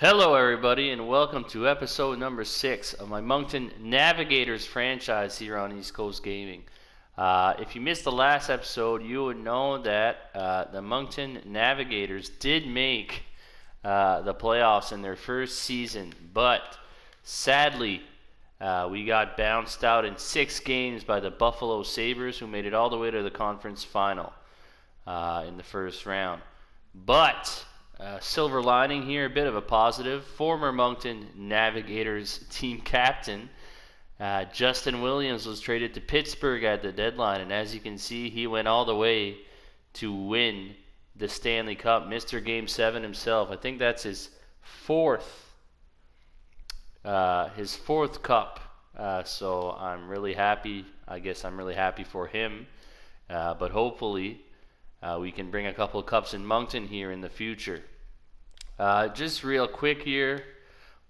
Hello, everybody, and welcome to episode number 6 of my Moncton Navigators franchise here on East Coast Gaming. If you missed the last episode, you would know that the Moncton Navigators did make the playoffs in their first season, but sadly, we got bounced out in 6 games by the Buffalo Sabres, who made it all the way to the conference final in the first round. But silver lining here, a bit of a positive. Former Moncton Navigators team captain Justin Williams was traded to Pittsburgh at the deadline, and as you can see, he went all the way to win the Stanley Cup. Mr. Game 7 himself. I think that's his fourth cup. So I'm really happy. I guess I'm really happy for him. But hopefully we can bring a couple of cups in Moncton here in the future. Just real quick here,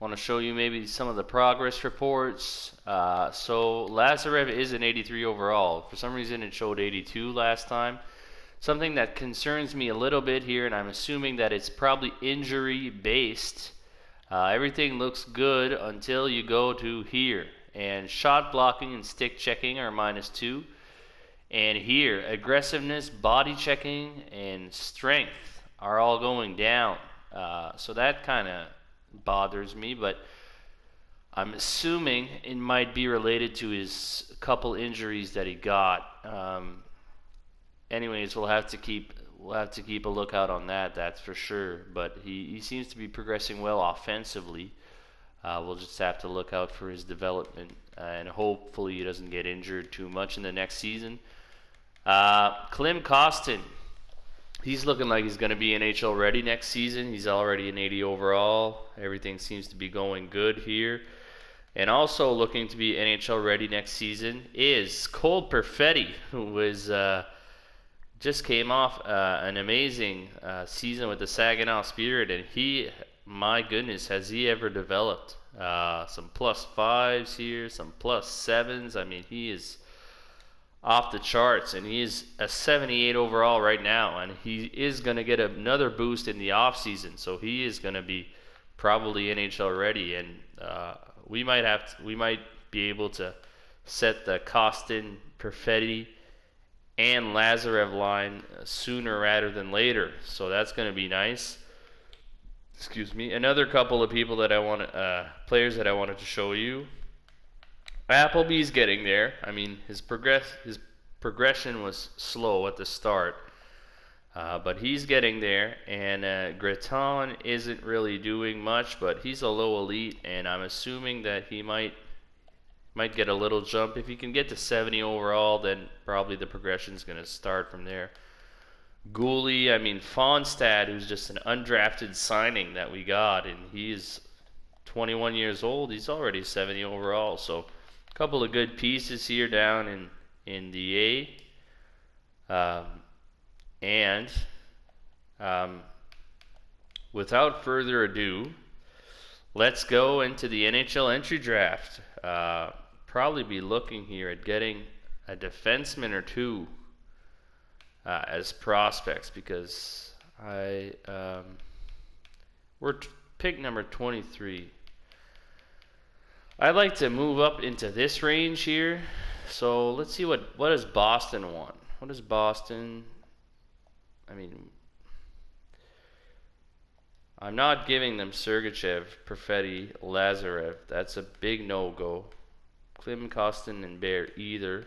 want to show you maybe some of the progress reports. So Lazarev is an 83 overall. For some reason it showed 82 last time. Something that concerns me a little bit here, and I'm assuming that it's probably injury based. Everything looks good until you go to here. And shot blocking and stick checking are -2. And here, aggressiveness, body checking, and strength are all going down. So that kind of bothers me, but I'm assuming it might be related to his couple injuries that he got. Anyways, we'll have to keep a lookout on that. That's for sure. But he seems to be progressing well offensively. We'll just have to look out for his development, and hopefully he doesn't get injured too much in the next season. Perfetti Kostin, he's looking like he's going to be NHL ready next season. He's already an 80 overall. Everything seems to be going good here. And also looking to be NHL ready next season is Cole Perfetti, who was just came off an amazing season with the Saginaw Spirit, and he, my goodness, has he ever developed? Some +5s here, some +7s. I mean, he is off the charts, and he is a 78 overall right now, and he is going to get another boost in the off season, so he is going to be probably NHL ready, and we might be able to set the Kostin, Perfetti, and Lazarev line sooner rather than later, so that's going to be nice. Excuse me. Another couple of people that players that I wanted to show you. Appleby's getting there. I mean, his progression was slow at the start, but he's getting there. And Greton isn't really doing much, but he's a low elite, and I'm assuming that he might get a little jump. If he can get to 70 overall, then probably the progression's going to start from there. Gooley, I mean, Fonstad, who's just an undrafted signing that we got, and he's 21 years old. He's already 70 overall, so couple of good pieces here down in the A. Without further ado, let's go into the NHL entry draft. Probably be looking here at getting a defenseman or two as prospects, because we're pick number 23. I'd like to move up into this range here. So let's see what does Boston want. What does Boston? I mean, I'm not giving them Sergachev, Perfetti, Lazarev. That's a big no-go. Klim, Kostin, and Bear either.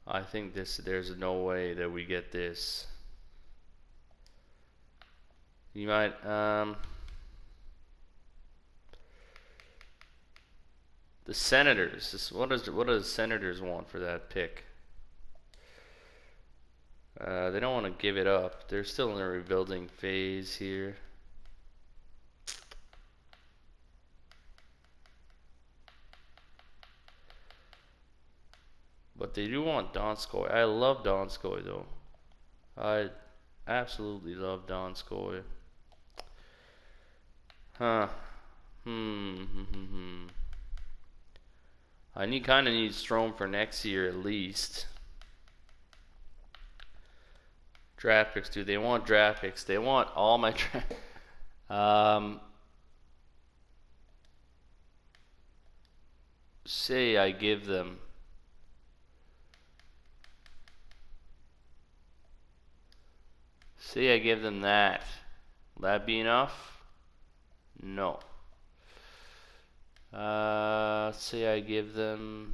I think there's no way that we get this. You might the Senators. What do the Senators want for that pick? They don't want to give it up. They're still in a rebuilding phase here. But they do want Donskoy. I love Donskoy, though. I absolutely love Donskoy. Huh. I kind of need Strome for next year at least. draft picks do? They want draft picks. They want all my say I give them that. Will that be enough? No. Say I give them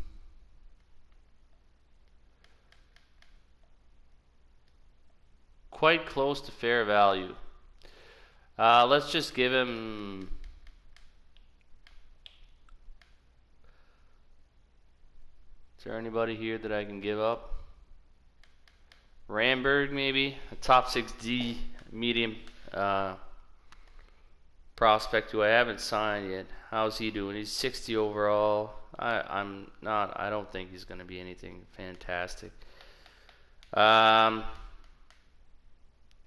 quite close to fair value. Let's just give him is there anybody here that I can give up? Ramberg, maybe a top 6D medium prospect who I haven't signed yet. How's he doing? He's 60 overall. I don't think he's going to be anything fantastic.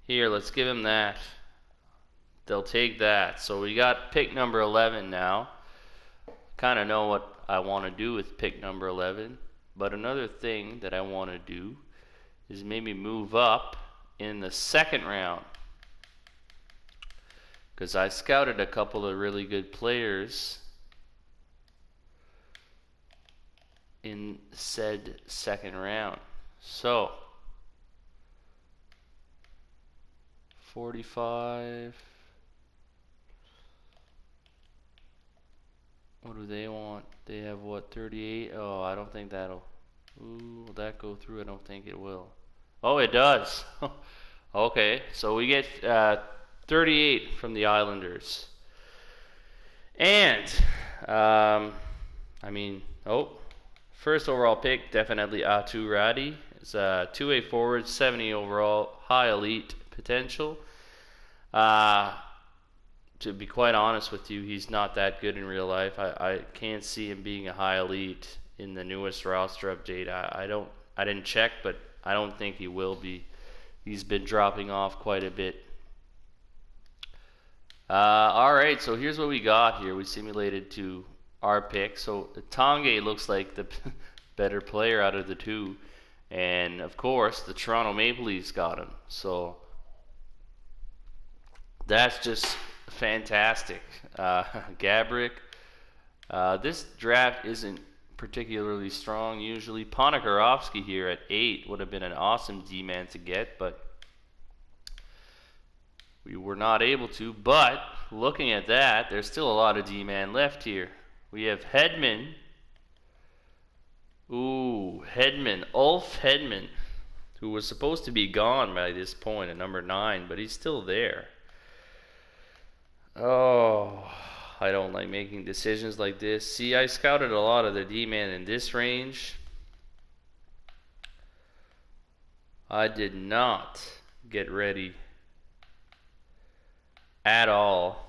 Here, let's give him that. They'll take that. So we got pick number 11 now. Kind of know what I want to do with pick number 11. But another thing that I want to do is maybe move up in the second round. Because I scouted a couple of really good players in said second round. So 45. What do they want? They have what, 38? Oh, I don't think that'll. Ooh, will that go through? I don't think it will. Oh, it does. Okay, so we get 38 from the Islanders. And, first overall pick, definitely Atu Radi. It's a two-way forward, 70 overall, high elite potential. To be quite honest with you, he's not that good in real life. I can't see him being a high elite in the newest roster update. I didn't check, but I don't think he will be. He's been dropping off quite a bit. Alright, so here's what we got here. We simulated to our pick. So Tanguay looks like the better player out of the two. And of course, the Toronto Maple Leafs got him. So that's just fantastic. Gabrick. This draft isn't particularly strong usually. Ponikarovsky here at 8 would have been an awesome D-man to get, but we were not able to. But looking at that, there's still a lot of D-man left here. We have Hedman. Ooh, Hedman. Ulf Hedman, who was supposed to be gone by this point at number 9, but he's still there. Oh, I don't like making decisions like this. See, I scouted a lot of the D-man in this range. I did not get ready at all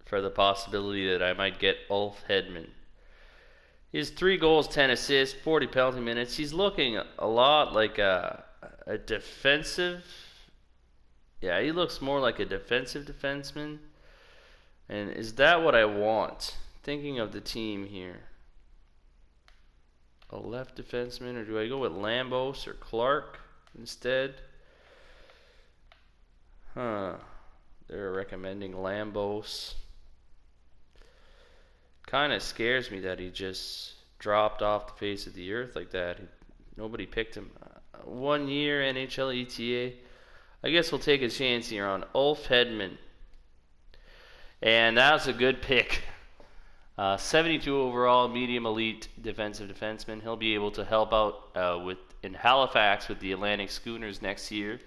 for the possibility that I might get Ulf Hedman. He has 3 goals, 10 assists, 40 penalty minutes. He's looking a lot like a defensive. Yeah, he looks more like a defensive defenseman. And is that what I want? Thinking of the team here. A left defenseman, or do I go with Lambos or Clark instead? They're recommending Lambos. Kind of scares me that he just dropped off the face of the earth like that. Nobody picked him. 1 year NHL ETA. I guess we'll take a chance here on Ulf Hedman. And that was a good pick. 72 overall, medium elite defensive defenseman. He'll be able to help out in Halifax with the Atlantic Schooners next year.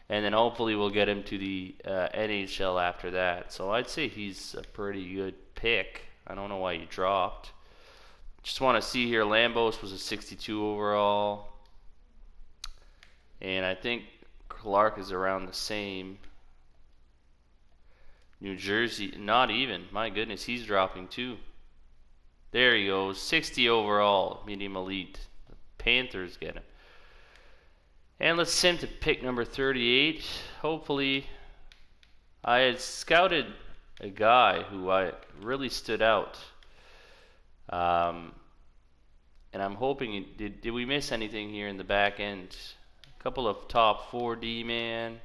And then hopefully we'll get him to the NHL after that. So I'd say he's a pretty good pick. I don't know why he dropped. Just want to see here, Lambos was a 62 overall. And I think Clark is around the same. New Jersey, not even. My goodness, he's dropping too. There he goes, 60 overall, medium elite. The Panthers get him. And let's send to pick number 38. Hopefully, I had scouted a guy who I really stood out. And I'm hoping, did we miss anything here in the back end? Couple of top 4 D-man.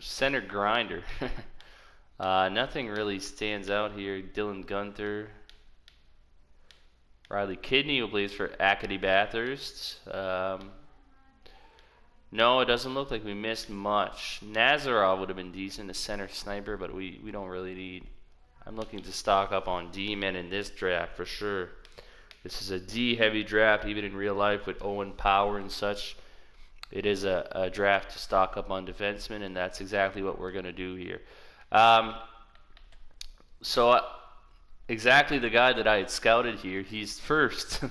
Center grinder. Nothing really stands out here. Dylan Gunther. Riley Kidney, who plays for Acadie Bathurst. No, it doesn't look like we missed much. Nazarov would have been decent, a center sniper, but we don't really need. I'm looking to stock up on D-men in this draft for sure. This is a D-heavy draft, even in real life with Owen Power and such. It is a draft to stock up on defensemen, and that's exactly what we're going to do here. Exactly the guy that I had scouted here, he's first.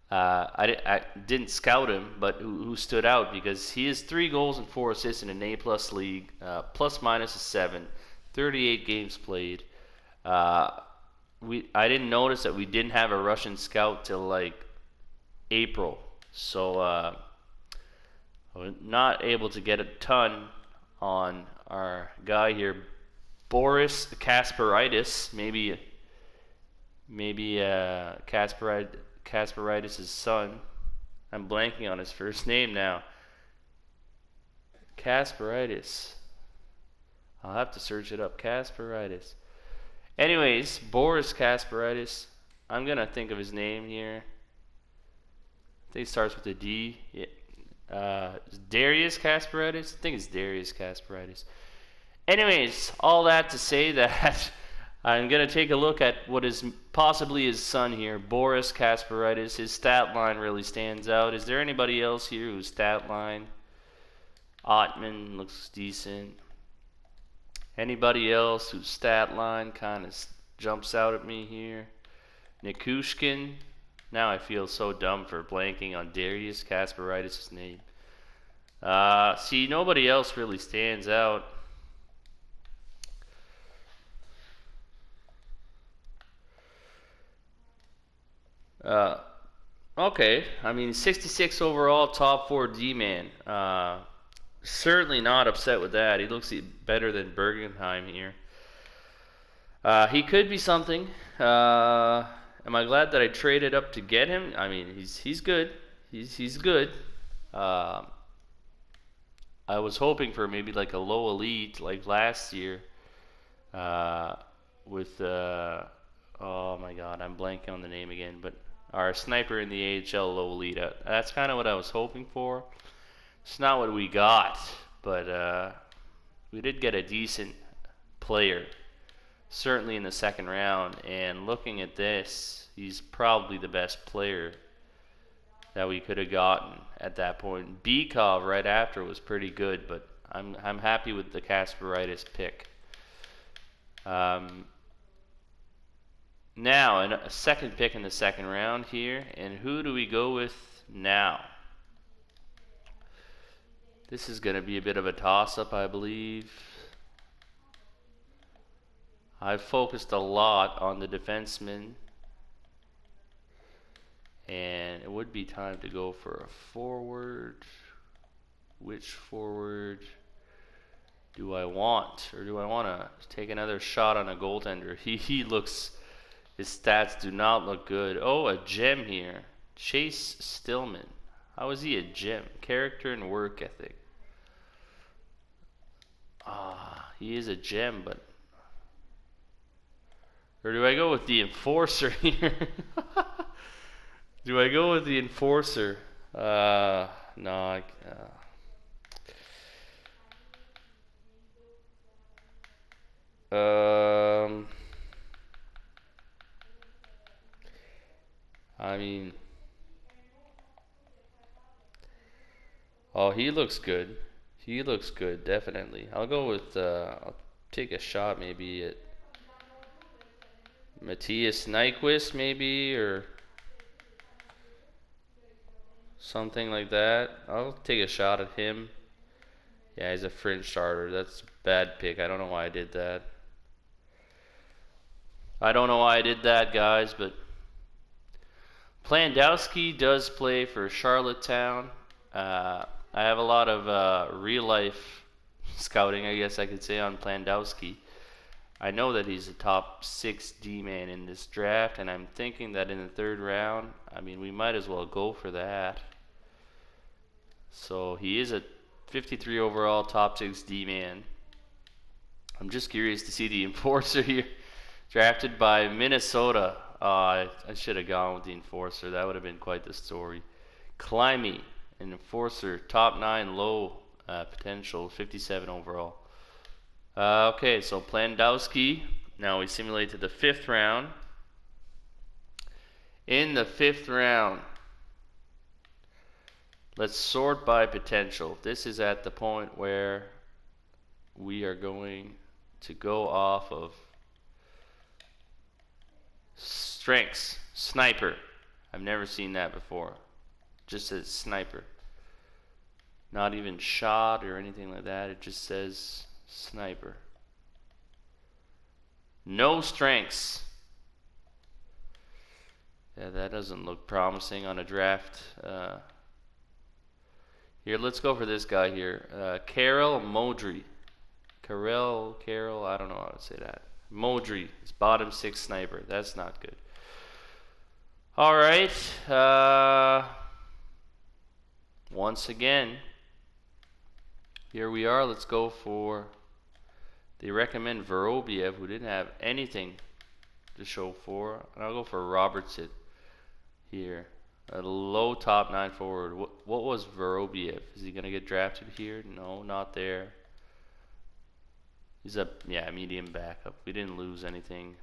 I didn't scout him, but who stood out because he has 3 goals and 4 assists in an A+ league, plus minus a 7, 38 games played. I didn't notice that we didn't have a Russian scout till like April, so I was not able to get a ton on our guy here, Boris Kasparidis. Maybe Kasparidis' son. I'm blanking on his first name now. Kasparidis. I'll have to search it up. Kasparidis. Anyways, Boris Kasparidis. I'm going to think of his name here. I think it starts with a D. Yeah. Darius Kasparidis? I think it's Darius Kasparidis. Anyways, all that to say that I'm going to take a look at what is possibly his son here, Boris Kasparidis. His stat line really stands out. Is there anybody else here whose stat line? Ottman looks decent. Anybody else whose stat line kind of jumps out at me here? Nikushkin. Now I feel so dumb for blanking on Darius Kasparidis' name. See, nobody else really stands out. Okay, I mean 66 overall, top 4 D-man. Certainly not upset with that. He looks better than Bergenheim here. He could be something. Am I glad that I traded up to get him? I mean, he's good. He's good. I was hoping for maybe like a low elite like last year. With oh my God, I'm blanking on the name again, but our sniper in the AHL low elite. That's kind of what I was hoping for. It's not what we got, but we did get a decent player, certainly in the second round. And looking at this, he's probably the best player that we could have gotten at that point. Bikov right after was pretty good, but I'm happy with the Kasparidis pick. Now, a second pick in the second round here, and who do we go with now? This is going to be a bit of a toss-up, I believe. I've focused a lot on the defenseman, and it would be time to go for a forward. Which forward do I want? Or do I want to take another shot on a goaltender? He looks... His stats do not look good. Oh, a gem here. Chase Stillman. How is he a gem? Character and work ethic. He is a gem, but... Or do I go with the enforcer here? Do I go with the enforcer? No. I mean, oh, he looks good. He looks good, definitely. I'll go with, I'll take a shot maybe at Matthias Nyquist maybe, or something like that. I'll take a shot at him. Yeah, he's a fringe starter. That's a bad pick. I don't know why I did that. I don't know why I did that, guys, but Plandowski does play for Charlottetown. I have a lot of real-life scouting, I guess I could say, on Plandowski. I know that he's a top 6 D-man in this draft, and I'm thinking that in the third round, I mean, we might as well go for that. So he is a 53 overall, top 6 D-man. I'm just curious to see the enforcer here. Drafted by Minnesota. I should have gone with the enforcer. That would have been quite the story. Climby, an enforcer, top 9, low potential, 57 overall. Okay, so Plandowski. Now we simulate to the 5th round. In the 5th round, let's sort by potential. This is at the point where we are going to go off of strengths. Sniper. I've never seen that before. Just says sniper. Not even shot or anything like that. It just says sniper. No strengths. Yeah, that doesn't look promising on a draft. Here, let's go for this guy here. Carol Modry. Carol, I don't know how to say that. Modry, it's bottom 6 sniper. That's not good. All right. Once again, here we are. Let's go for. They recommend Vorobiev, who didn't have anything to show for. And I'll go for Robertson here. A low top 9 forward. What was Vorobiev? Is he going to get drafted here? No, not there. He's a medium backup. We didn't lose anything.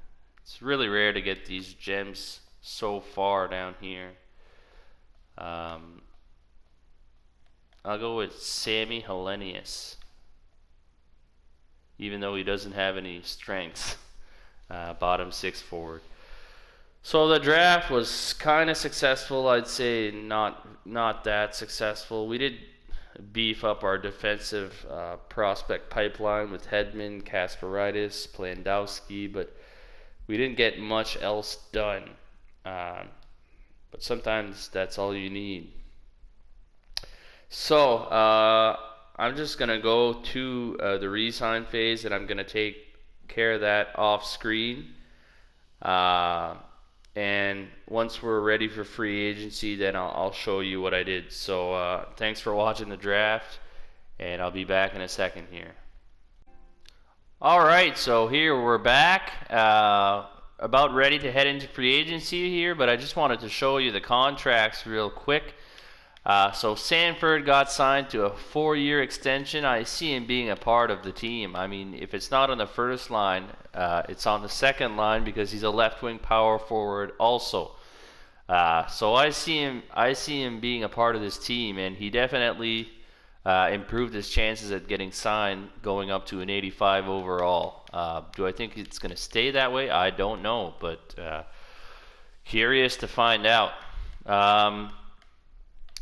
It's really rare to get these gems so far down here. I'll go with Sammy Hellenius, even though he doesn't have any strengths. Bottom 6 forward. So the draft was kind of successful. I'd say not that successful. We did beef up our defensive prospect pipeline with Hedman, Kasparidis, Plandowski, but we didn't get much else done. But sometimes that's all you need. So I'm just going to go to the re-sign phase, and I'm going to take care of that off screen. And once we're ready for free agency, then I'll show you what I did. So thanks for watching the draft, and I'll be back in a second here. All right, so here we're back. About ready to head into free agency here, but I just wanted to show you the contracts real quick. So Sanford got signed to a 4-year extension. I see him being a part of the team. I mean, if it's not on the first line, it's on the second line because he's a left-wing power forward also. So I see him being a part of this team, and he definitely improved his chances at getting signed, going up to an 85 overall. Do I think it's going to stay that way? I don't know, but curious to find out.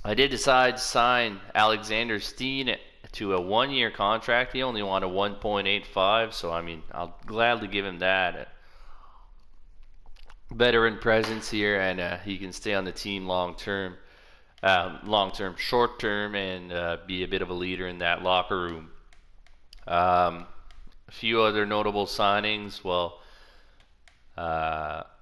I did decide to sign Alexander Steen to a 1-year contract. He only wanted 1.85, so I mean, I'll gladly give him that. Veteran presence here, and he can stay on the team long term, short term, and be a bit of a leader in that locker room. A few other notable signings. Well,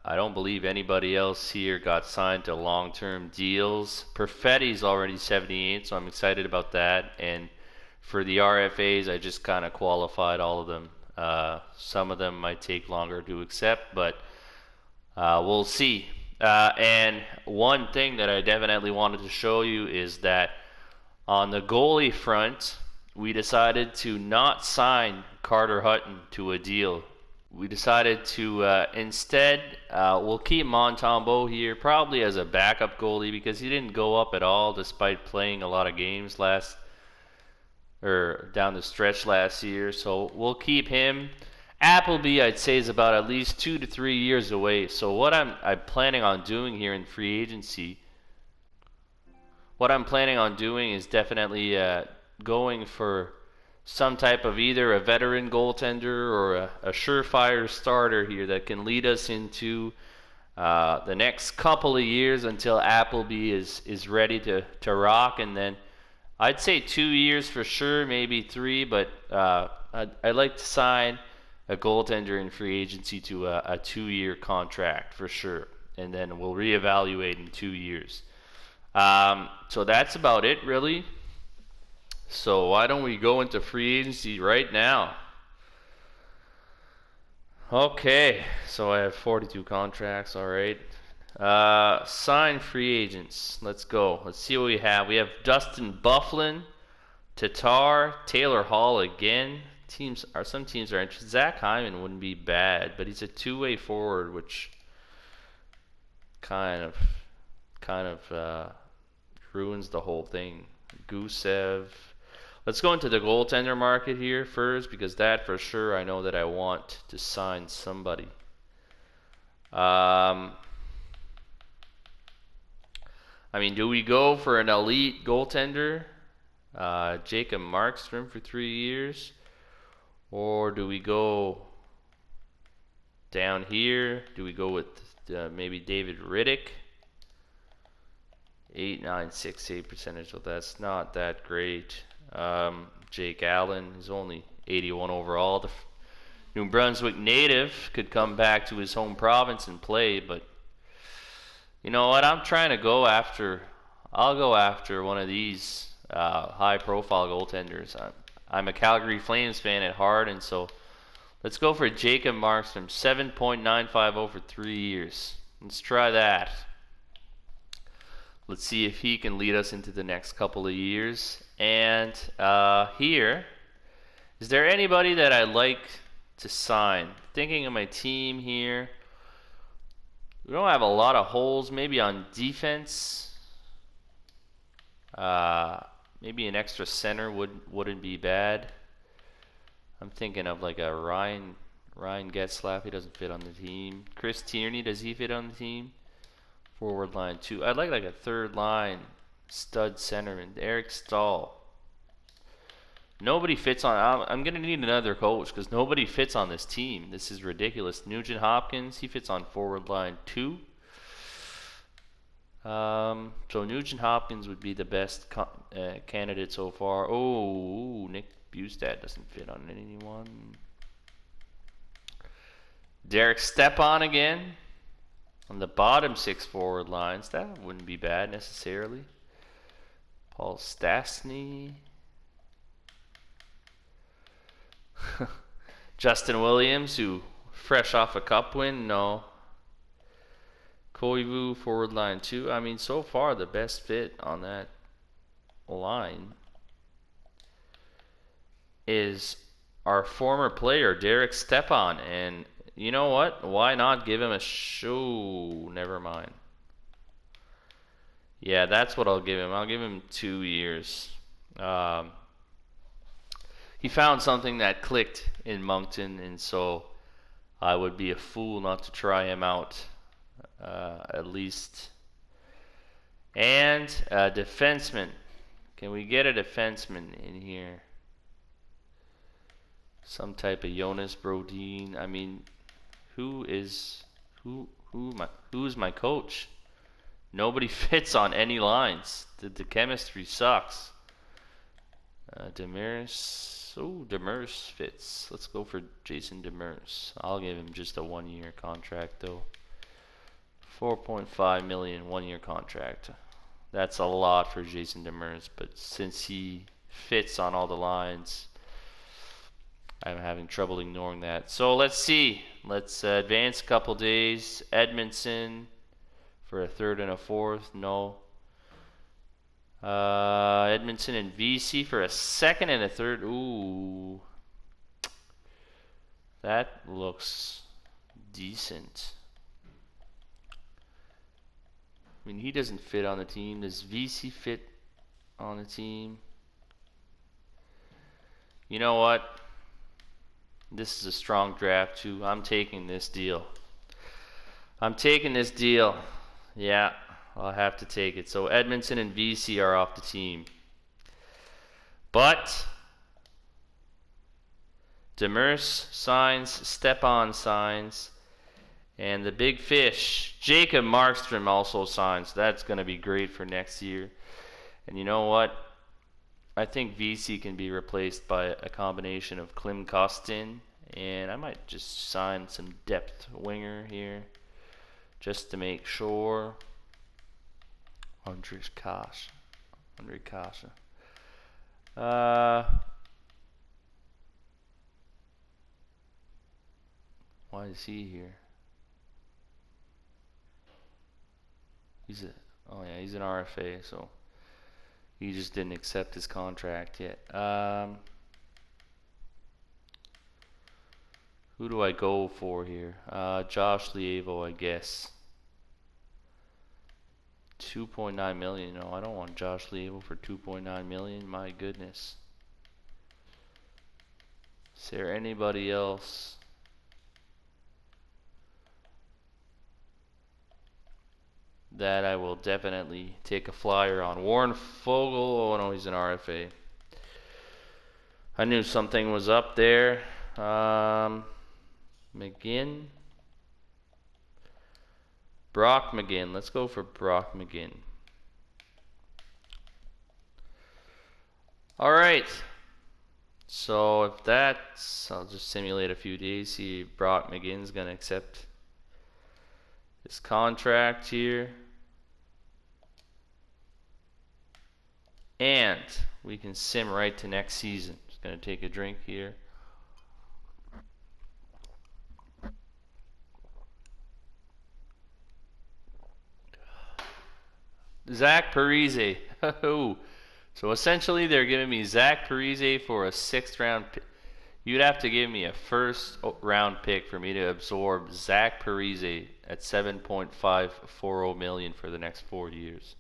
I don't believe anybody else here got signed to long-term deals. Perfetti's already 78, so I'm excited about that. And for the RFAs, I just kind of qualified all of them. Some of them might take longer to accept, but we'll see. And one thing that I definitely wanted to show you is that on the goalie front, we decided to not sign Carter Hutton to a deal. We decided to instead, we'll keep Montembeault here, probably as a backup goalie because he didn't go up at all despite playing a lot of games down the stretch last year. So we'll keep him. Appleby, I'd say, is about at least 2 to 3 years away. So what I'm planning on doing here in free agency, what I'm planning on doing is definitely going for some type of either a veteran goaltender or a surefire starter here that can lead us into the next couple of years until Appleby is ready to rock. And then I'd say 2 years for sure, maybe 3, but I'd like to sign a goaltender in free agency to a 2-year contract for sure. And then we'll reevaluate in 2 years. So that's about it, really. So why don't we go into free agency right now? Okay, so I have 42 contracts, alright. Sign free agents. Let's go. Let's see what we have. We have Dustin Byfuglien, Tatar, Taylor Hall again. Some teams are interested. Zach Hyman wouldn't be bad, but he's a two-way forward, which kind of ruins the whole thing. Gusev. Let's go into the goaltender market here first, because that for sure I know that I want to sign somebody. I mean, do we go for an elite goaltender, Jacob Markstrom for 3 years, or do we go down here? Do we go with maybe David Riddick? 8.968 percentage. Well, that's not that great. Jake Allen is only 81 overall. The New Brunswick native could come back to his home province and play, but you know what? I'm trying to go after. I'll go after one of these high-profile goaltenders. I'm a Calgary Flames fan at heart, and so let's go for Jacob Markstrom, 7.95 over 3 years. Let's try that. Let's see if he can lead us into the next couple of years. And here, is there anybody that I'd like to sign? Thinking of my team here. We don't have a lot of holes. Maybe on defense. Maybe an extra center wouldn't be bad. I'm thinking of like a Ryan Getzlaf. He doesn't fit on the team. Chris Tierney, does he fit on the team? Forward line 2. I'd like a third line stud centerman. Eric Stahl. Nobody fits on. I'm going to need another coach because nobody fits on this team. This is ridiculous. Nugent Hopkins, he fits on forward line 2. So Nugent Hopkins would be the best candidate so far. Oh, Nick Bustad doesn't fit on anyone. Derek Stepan again. On the bottom 6 forward lines, that wouldn't be bad necessarily. Paul Stastny. Justin Williams, who fresh off a cup win, no. Koivu, forward line 2. I mean, so far the best fit on that line is our former player, Derek Stepan, and you know what? Why not give him a show? Never mind. Yeah, that's what I'll give him. I'll give him 2 years. He found something that clicked in Moncton, and so I would be a fool not to try him out, at least. And a defenseman. Can we get a defenseman in here? Some type of Jonas Brodin. I mean, who's my coach? Nobody fits on any lines. The chemistry sucks. Demers. Oh, Demers fits. Let's go for Jason Demers. I'll give him just a 1-year contract though. 4.5 million 1-year contract. That's a lot for Jason Demers, but since he fits on all the lines, I'm having trouble ignoring that. So let's see. Let's advance a couple days. Edmondson for a 3rd and a 4th. No. Edmondson and VC for a 2nd and a 3rd. Ooh. That looks decent. I mean, he doesn't fit on the team. Does VC fit on the team? You know what? This is a strong draft too. I'm taking this deal. Yeah, I'll have to take it. So Edmondson and VC are off the team. But Demers signs, Stepan signs, and the big fish, Jacob Markstrom, also signs. That's going to be great for next year. And you know what? I think VC can be replaced by a combination of Klim Kostin, and I might just sign some depth winger here just to make sure. Andre Kasha. Why is he here? Oh yeah, he's an RFA, so he just didn't accept his contract yet. Who do I go for here? Josh Lievo, I guess. 2.9 million. No, I don't want Josh Lievo for 2.9 million. My goodness. Is there anybody else? That I will definitely take a flyer on. Warren Fogle. Oh no, he's an RFA. I knew something was up there. McGinn. Brock McGinn. Let's go for Brock McGinn. All right. So if that's, I'll just simulate a few days. See if Brock McGinn's gonna accept his contract here. And we can sim right to next season. Just gonna take a drink here. Zach Parise. So essentially they're giving me Zach Parise for a 6th round pick. You'd have to give me a 1st round pick for me to absorb Zach Parise at $7.540 million for the next 4 years.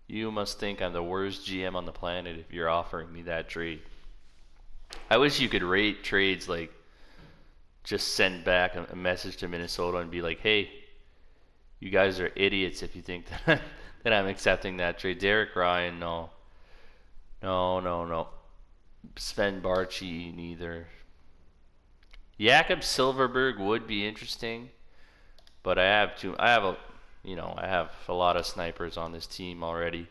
You must think I'm the worst GM on the planet if you're offering me that trade. I wish you could rate trades like just send back a message to Minnesota and be like, hey, you guys are idiots if you think that, that I'm accepting that trade. Derek Ryan, no. No. Sven Barchi, neither. Jakob Silverberg would be interesting, but I have a lot of snipers on this team already.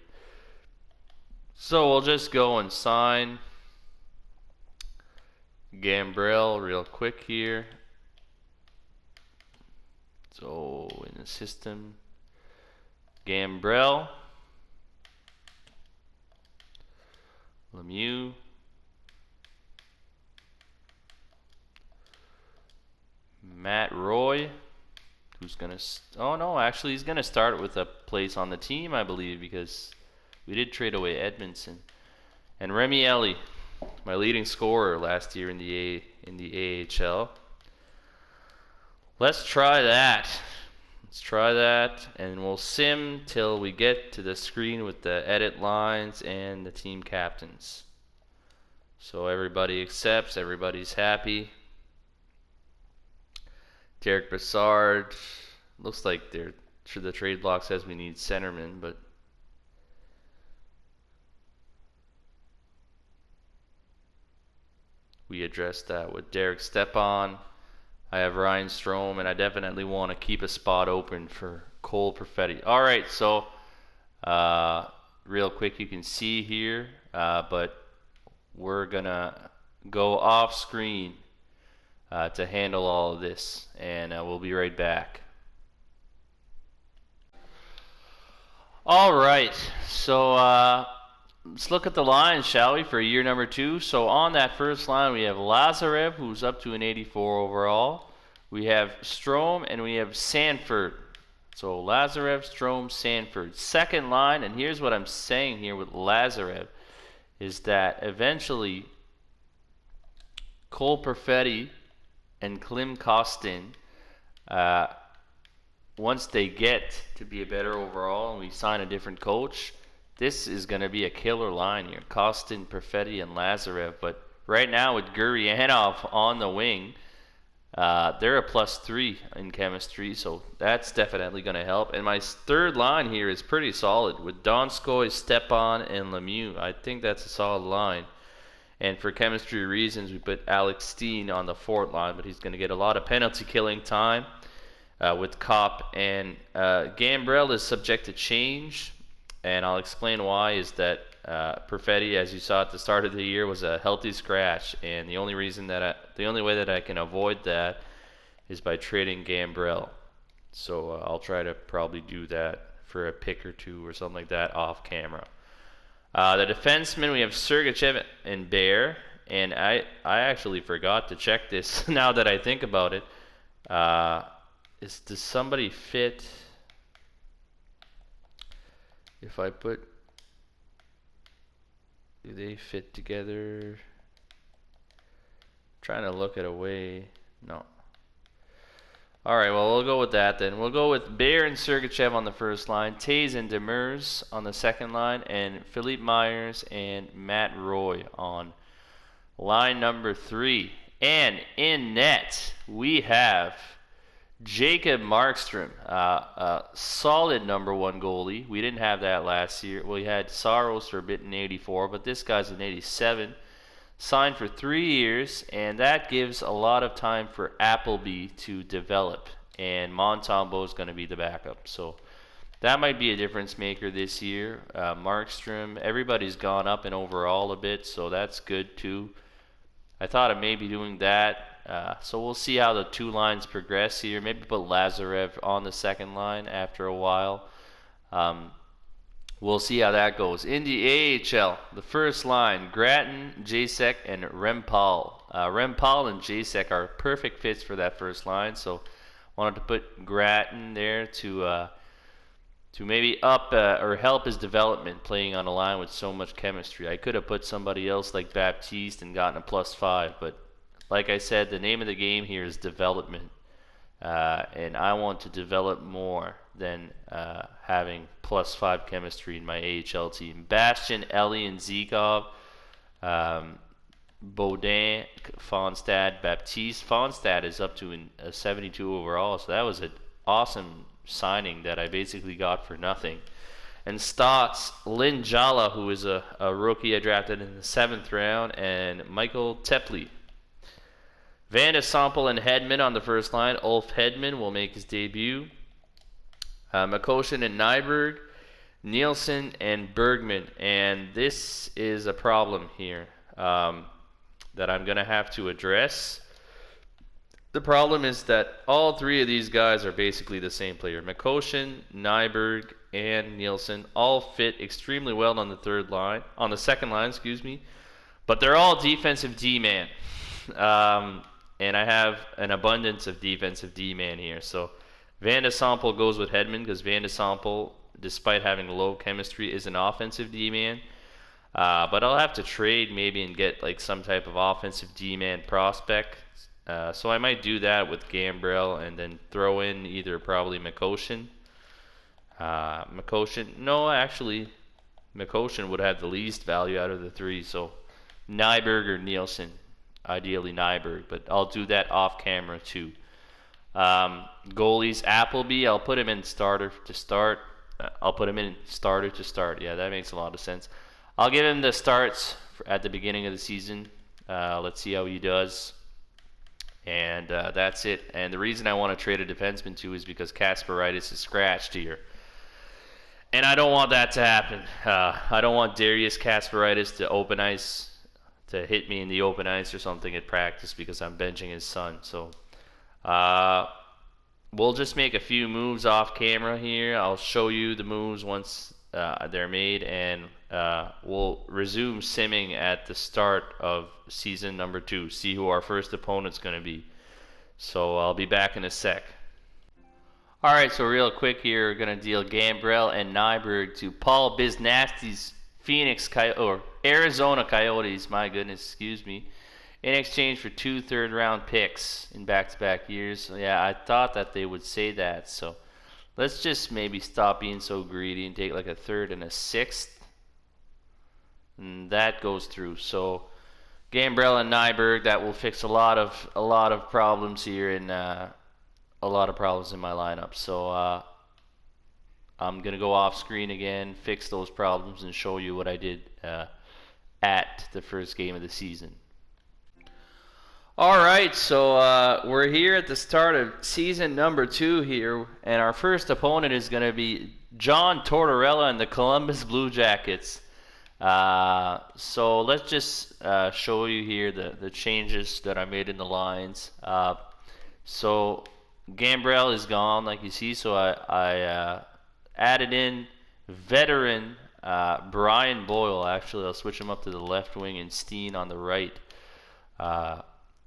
So we'll just go and sign Gambrell real quick here. So in the system, Gambrell, Lemieux, Matt Roy, who's gonna actually he's gonna start with a place on the team, I believe, because we did trade away Edmondson. And Remy Ellie, my leading scorer last year in the AHL. Let's try that. And we'll sim till we get to the screen with the edit lines and the team captains. So everybody accepts, everybody's happy. Derek Brassard, looks like the trade block says we need centerman, but we addressed that with Derek Stepan. I have Ryan Strome, and I definitely want to keep a spot open for Cole Perfetti. All right, so real quick, you can see here, but we're gonna go off screen to handle all of this, and we'll be right back. All right, so let's look at the lines, shall we, for year number 2. So on that first line, we have Lazarev, who's up to an 84 overall. We have Strome, and we have Sanford. So Lazarev, Strome, Sanford. Second line, and here's what I'm saying here with Lazarev, is that eventually Cole Perfetti and Klim Kostin, once they get to be a better overall and we sign a different coach, this is going to be a killer line here. Kostin, Perfetti, and Lazarev. But right now with Gurianov on the wing, they're a +3 in chemistry, so that's definitely going to help. And my third line here is pretty solid with Donskoy, Stepan, and Lemieux. I think that's a solid line. And for chemistry reasons, we put Alex Steen on the fourth line, but he's going to get a lot of penalty killing time with Kopp. And Gambrell is subject to change, and I'll explain why. Is that Perfetti, as you saw at the start of the year, was a healthy scratch, and the only way that I can avoid that is by trading Gambrell. So I'll try to probably do that for a pick or two or something like that off camera. The defensemen, we have Sergachev and Bear. And I actually forgot to check this now that I think about it. Does somebody fit? If I put, do they fit together? Trying to look at a way. No. Alright, well, we'll go with that then. We'll go with Bear and Sergachev on the first line, Taze and Demers on the second line, and Philippe Myers and Matt Roy on line number 3. And in net, we have Jacob Markstrom, solid number 1 goalie. We didn't have that last year. We had Saros for a bit in 84, but this guy's in 87. Signed for 3 years, and that gives a lot of time for Appleby to develop. And Montembeault is going to be the backup. So that might be a difference maker this year. Markstrom, everybody's gone up in overall a bit, so that's good too. I thought of maybe doing that. So we'll see how the 2 lines progress here. Maybe put Lazarev on the second line after a while. We'll see how that goes. In the AHL, the first line, Grattan, Jacek, and Rempal. Rempal and Jacek are perfect fits for that first line, so wanted to put Grattan there to maybe up or help his development playing on a line with so much chemistry. I could have put somebody else like Baptiste and gotten a +5, but like I said, the name of the game here is development. And I want to develop more than having +5 chemistry in my AHL team. Bastian, Ellie, and Zikov, Baudin, Fonstad, Baptiste. Fonstad is up to a 72 overall, so that was an awesome signing that I basically got for nothing. And Stotts, Lynn Jala, who is a rookie I drafted in the 7th round, and Michael Tepley. Van de Sample and Hedman on the first line. Ulf Hedman will make his debut. Makoshin and Nyberg, Nielsen and Bergman. And this is a problem here that I'm going to have to address. The problem is that all 3 of these guys are basically the same player. Makoshin, Nyberg, and Nielsen all fit extremely well on the second line, but they're all defensive D-man. And I have an abundance of defensive D-man here. So Van de Sample goes with Hedman because Van de Sample, despite having low chemistry, is an offensive D-man. But I'll have to trade maybe and get like some type of offensive D-man prospect. So I might do that with Gambrell and then throw in either probably Makoshin. No, actually, Makoshin would have the least value out of the 3. So Nyberg or Nielsen. Ideally Nyberg, but I'll do that off camera too. Goalies, Appleby, I'll put him in starter to start. Yeah, that makes a lot of sense. I'll give him the starts at the beginning of the season. Let's see how he does. And that's it. And the reason I want to trade a defenseman too is because Kasparaitis is scratched here. And I don't want that to happen. I don't want Darius Kasparaitis to open ice, to hit me in the open ice or something at practice because I'm benching his son. So we'll just make a few moves off camera here. I'll show you the moves once they're made, and we'll resume simming at the start of season number 2. See who our first opponent's going to be. So I'll be back in a sec. Alright, so real quick here, we're going to deal Gambrell and Nyberg to Paul Biznasty's Arizona Coyotes, in exchange for 2 third-round picks in back-to-back years. So yeah, I thought that they would say that. So let's just maybe stop being so greedy and take like a 3rd and a 6th. And that goes through. So Gambrell and Nyberg, that will fix a lot of problems here and a lot of problems in my lineup. So I'm going to go off screen again, fix those problems, and show you what I did at the first game of the season. Alright, so we're here at the start of season number 2 here, and our first opponent is going to be John Tortorella and the Columbus Blue Jackets. So let's just show you here the changes that I made in the lines. So Gambrell is gone, like you see, so I added in veteran Brian Boyle, actually, I'll switch him up to the left wing and Steen on the right.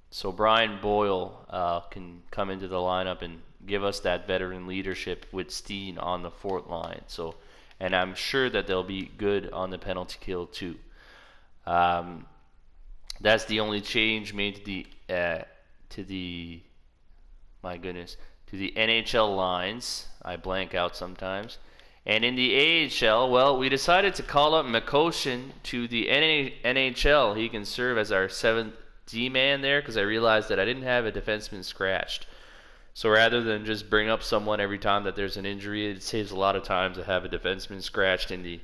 So Brian Boyle can come into the lineup and give us that veteran leadership with Steen on the fourth line. So, and I'm sure that they'll be good on the penalty kill too. That's the only change made to the NHL lines. I blank out sometimes. And in the AHL, well, we decided to call up Kostin to the NHL. He can serve as our 7th D-man there because I realized that I didn't have a defenseman scratched. So rather than just bring up someone every time that there's an injury, it saves a lot of time to have a defenseman scratched in the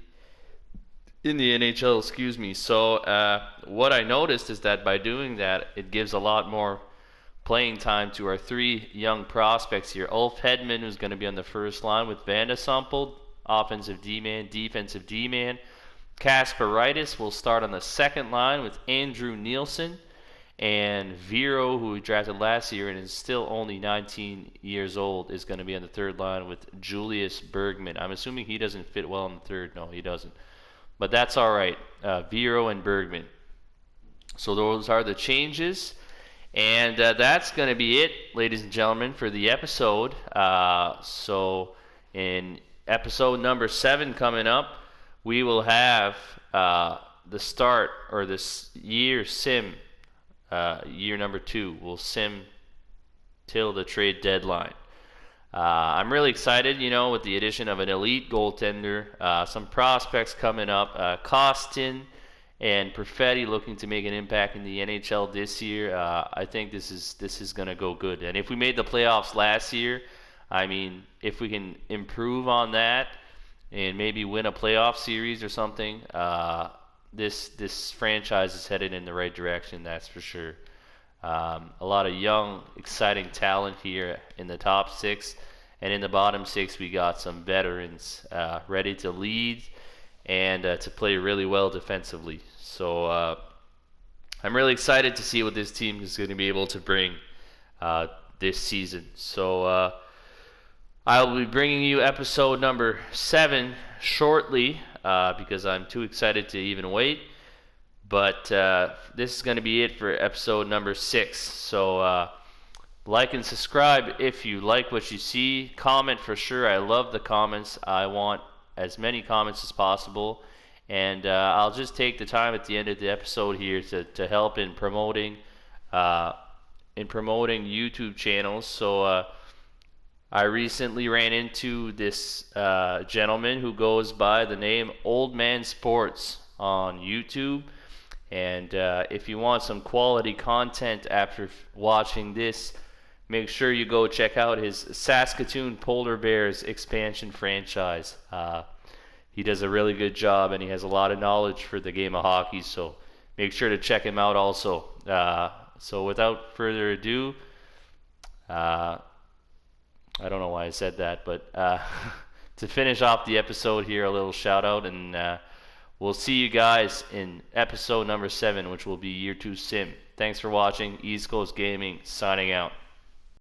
NHL, excuse me. So what I noticed is that by doing that, it gives a lot more playing time to our 3 young prospects here. Ulf Hedman, who's going to be on the first line with Vanda Sumpel, offensive D-man, defensive D-man. Kasparaitis will start on the second line with Andrew Nielsen. And Vero, who we drafted last year and is still only 19 years old, is going to be on the third line with Julius Bergman. I'm assuming he doesn't fit well in the third. No, he doesn't. But that's all right. Vero and Bergman. So those are the changes. And that's going to be it, ladies and gentlemen, for the episode. So in episode number 7 coming up, we will have the start, or this year sim, year number 2. We'll sim till the trade deadline. I'm really excited, with the addition of an elite goaltender, some prospects coming up, Kostin and Perfetti looking to make an impact in the NHL this year. I think this is going to go good. And if we made the playoffs last year, I mean, if we can improve on that and maybe win a playoff series or something, this franchise is headed in the right direction, that's for sure. A lot of young, exciting talent here in the top 6. And in the bottom 6, we got some veterans ready to lead and to play really well defensively. So I'm really excited to see what this team is going to be able to bring this season. So I'll be bringing you episode number 7 shortly because I'm too excited to even wait. But this is going to be it for episode number 6. So like and subscribe if you like what you see. Comment for sure. I love the comments. I want as many comments as possible. And I'll just take the time at the end of the episode here to help in promoting YouTube channels. So I recently ran into this gentleman who goes by the name Old Man Sports on YouTube. And if you want some quality content after watching this, make sure you go check out his Saskatoon Polar Bears expansion franchise. He does a really good job, and he has a lot of knowledge for the game of hockey, so make sure to check him out also. So without further ado, I don't know why I said that, but to finish off the episode here, a little shout out, and we'll see you guys in episode number 7, which will be year 2 sim. Thanks for watching. East Coast Gaming signing out.